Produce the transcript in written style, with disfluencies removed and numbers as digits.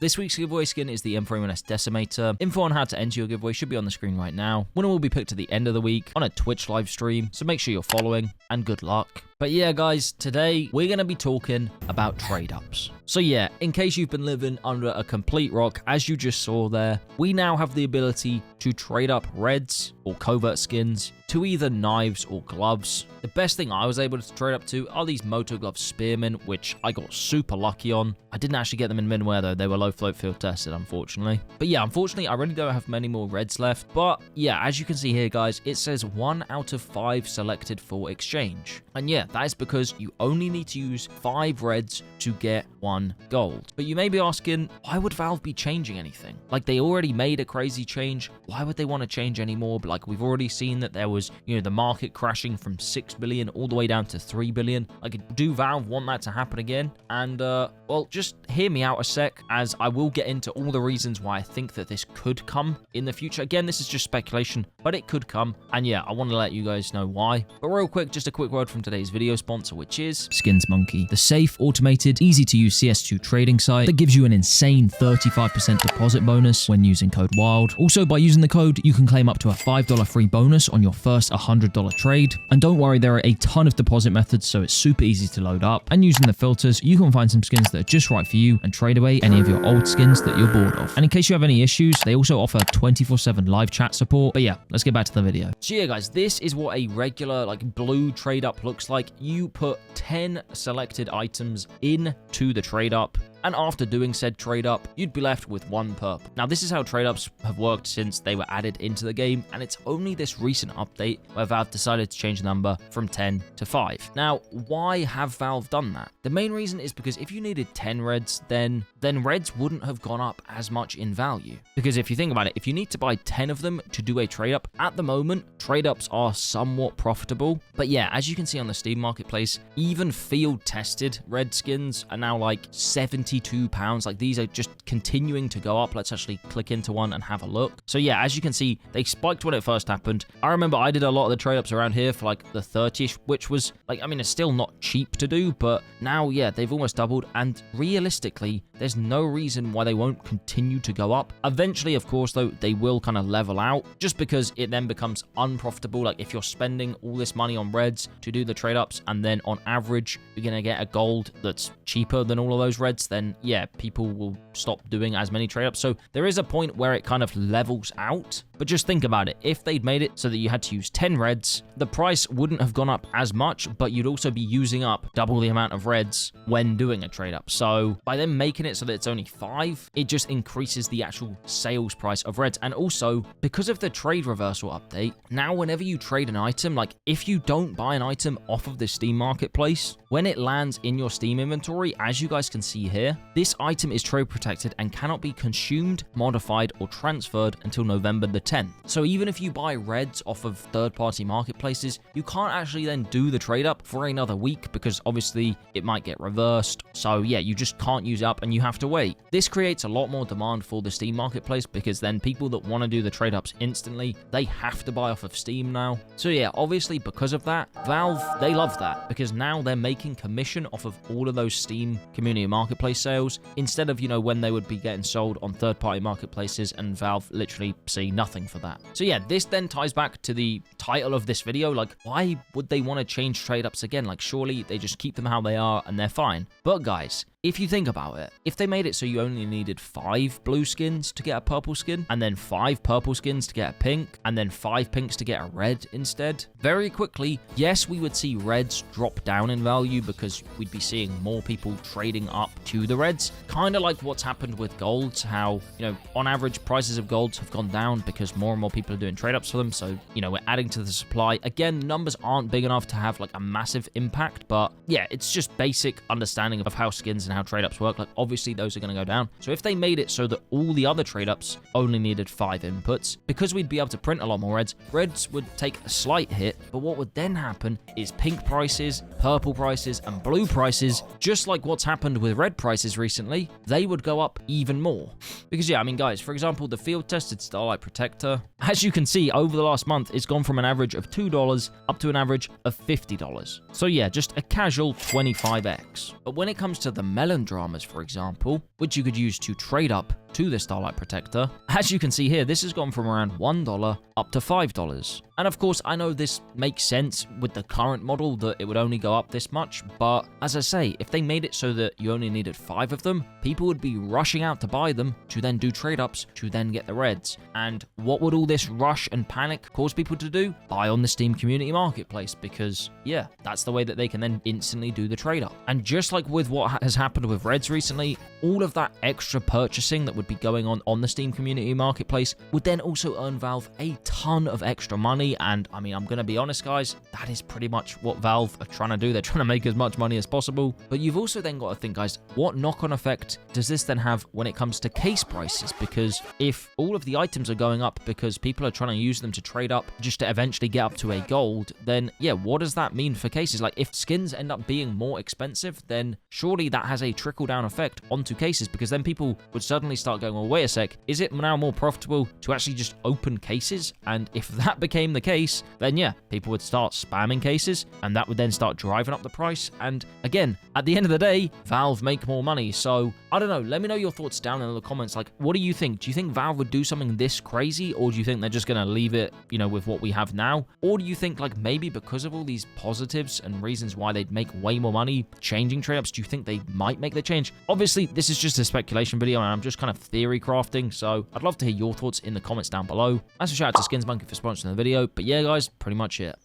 This week's giveaway skin is the M41S Decimator. Info on how to enter your giveaway should be on the screen right now. Winner will be picked at the end of the week on a Twitch live stream, so make sure you're following, and good luck. But yeah, guys, today we're going to be talking about trade-ups. So yeah, in case you've been living under a complete rock, as you just saw there, we now have the ability to trade up reds or covert skins to either knives or gloves. The best thing I was able to trade up to are these Moto Glove Spearmen, which I got super lucky on. I didn't actually get them in minware though, they were low float field tested, unfortunately. But yeah, unfortunately, I really don't have many more reds left. But yeah, as you can see here, guys, it says 1 out of 5 selected for exchange. And yeah, that is because you only need to use 5 reds to get 1 gold. But you may be asking, why would Valve be changing anything? Like, they already made a crazy change. Why would they want to change anymore? But like, we've already seen that there was, you know, the market crashing from 6 billion all the way down to 3 billion. Like, do Valve want that to happen again? And well, just hear me out a sec, as I will get into all the reasons why I think that this could come in the future. Again, this is just speculation, but it could come. And yeah, I want to let you guys know why. But real quick, just a quick word from today's video sponsor, which is Skins Monkey, the safe, automated, easy to use CS2 trading site that gives you an insane 35% deposit bonus when using code WYLD. Also, by using the code, you can claim up to a $5 free bonus on your first $100 trade. And don't worry, there are a ton of deposit methods, so it's super easy to load up. And using the filters, you can find some skins that are just right for you and trade away any of your old skins that you're bored of. And in case you have any issues, they also offer 24/7 live chat support. But yeah, let's get back to the video. So yeah, guys, this is what a regular like blue trade up looks like. You put 10 selected items into the trade up, and after doing said trade up, you'd be left with 1 purple. Now, this is how trade ups have worked since they were added into the game, and it's only this recent update where Valve decided to change the number from 10 to 5. Now, why have Valve done that? The main reason is because if you needed 10 reds, then reds wouldn't have gone up as much in value. Because if you think about it, if you need to buy 10 of them to do a trade up, at the moment, trade ups are somewhat profitable. But yeah, as you can see on the Steam marketplace, even field tested red skins are now like £72. Like, these are just continuing to go up. Let's actually click into one and have a look. So yeah, as you can see, they spiked when it first happened. I remember I did a lot of the trade ups around here for like the 30ish, which was like, I mean, it's still not cheap to do, but now, yeah, they've almost doubled. And realistically, there's no reason why they won't continue to go up. Eventually, of course, though, they will kind of level out, just because it then becomes unprofitable. Like, if you're spending all this money on reds to do the trade ups, and then on average, you're going to get a gold that's cheaper than all of those reds, then yeah, people will stop doing as many trade ups. So there is a point where it kind of levels out. But just think about it. If they'd made it so that you had to use 10 reds, the price wouldn't have gone up as much, but you'd also be using up double the amount of reds when doing a trade up. So by them making it so that it's only 5, it just increases the actual sales price of reds. And also, because of the trade reversal update, now whenever you trade an item, like if you don't buy an item off of the Steam marketplace, when it lands in your Steam inventory, as you guys can see here, this item is trade protected and cannot be consumed, modified, or transferred until November the 10th. So even if you buy reds off of third-party marketplaces, you can't actually then do the trade up for another week, because obviously it might get reversed. So yeah, you just can't use it up and you have to wait. This creates a lot more demand for the Steam marketplace, because then people that want to do the trade ups instantly, they have to buy off of Steam now. So yeah, obviously because of that, Valve, they love that, because now they're making commission off of all of those Steam community marketplace sales, instead of, you know, when they would be getting sold on third-party marketplaces and Valve literally see nothing for that. So yeah, this then ties back to the title of this video. Like, why would they want to change trade ups again? Like, surely they just keep them how they are and they're fine. But guys, if you think about it, if they made it so you only needed 5 blue skins to get a purple skin, and then 5 purple skins to get a pink, and then 5 pinks to get a red instead, very quickly, yes, we would see reds drop down in value, because we'd be seeing more people trading up to the reds. Kind of like what's happened with golds, how, you know, on average, prices of golds have gone down because more and more people are doing trade ups for them. So, you know, we're adding to the supply. Again, numbers aren't big enough to have like a massive impact, but yeah, it's just basic understanding of how skins and how trade ups work. Like, obviously those are going to go down. So if they made it so that all the other trade ups only needed 5 inputs, because we'd be able to print a lot more reds would take a slight hit. But what would then happen is pink prices, purple prices, and blue prices, just like what's happened with red prices recently, they would go up even more. Because yeah, I mean, guys, for example, the field tested Starlight Protector, as you can see, over the last month, it's gone from an average of $2 up to an average of $50. So yeah, just a casual 25x. But when it comes to the melon dramas, for example, which you could use to trade up to the Starlight Protector. As you can see here, this has gone from around $1 up to $5. And of course, I know this makes sense with the current model that it would only go up this much, but as I say, if they made it so that you only needed 5 of them, people would be rushing out to buy them to then do trade-ups to then get the reds. And what would all this rush and panic cause people to do? Buy on the Steam Community Marketplace, because yeah, that's the way that they can then instantly do the trade-up. And just like with what has happened with reds recently, all of that extra purchasing that would be going on the Steam Community Marketplace would then also earn Valve a ton of extra money. And I mean, I'm gonna be honest, guys, that is pretty much what Valve are trying to do. They're trying to make as much money as possible. But you've also then got to think, guys, what knock-on effect does this then have when it comes to case prices? Because if all of the items are going up because people are trying to use them to trade up just to eventually get up to a gold, then yeah, what does that mean for cases? Like, if skins end up being more expensive, then surely that has a trickle-down effect onto cases, because then people would suddenly start going, well, wait a sec, is it now more profitable to actually just open cases? And if that became the case, then yeah, people would start spamming cases, and that would then start driving up the price. And again, at the end of the day, Valve make more money. So I don't know, let me know your thoughts down in the comments. Like, what do you think? Do you think Valve would do something this crazy, or do you think they're just gonna leave it, you know, with what we have now? Or do you think, like, maybe because of all these positives and reasons why they'd make way more money changing trade-ups, do you think they might make the change? Obviously, this is just a speculation video, and I'm just kind of theory crafting, so I'd love to hear your thoughts in the comments down below. As a shout out to Skins Monkey for sponsoring the video. But yeah, guys, pretty much it.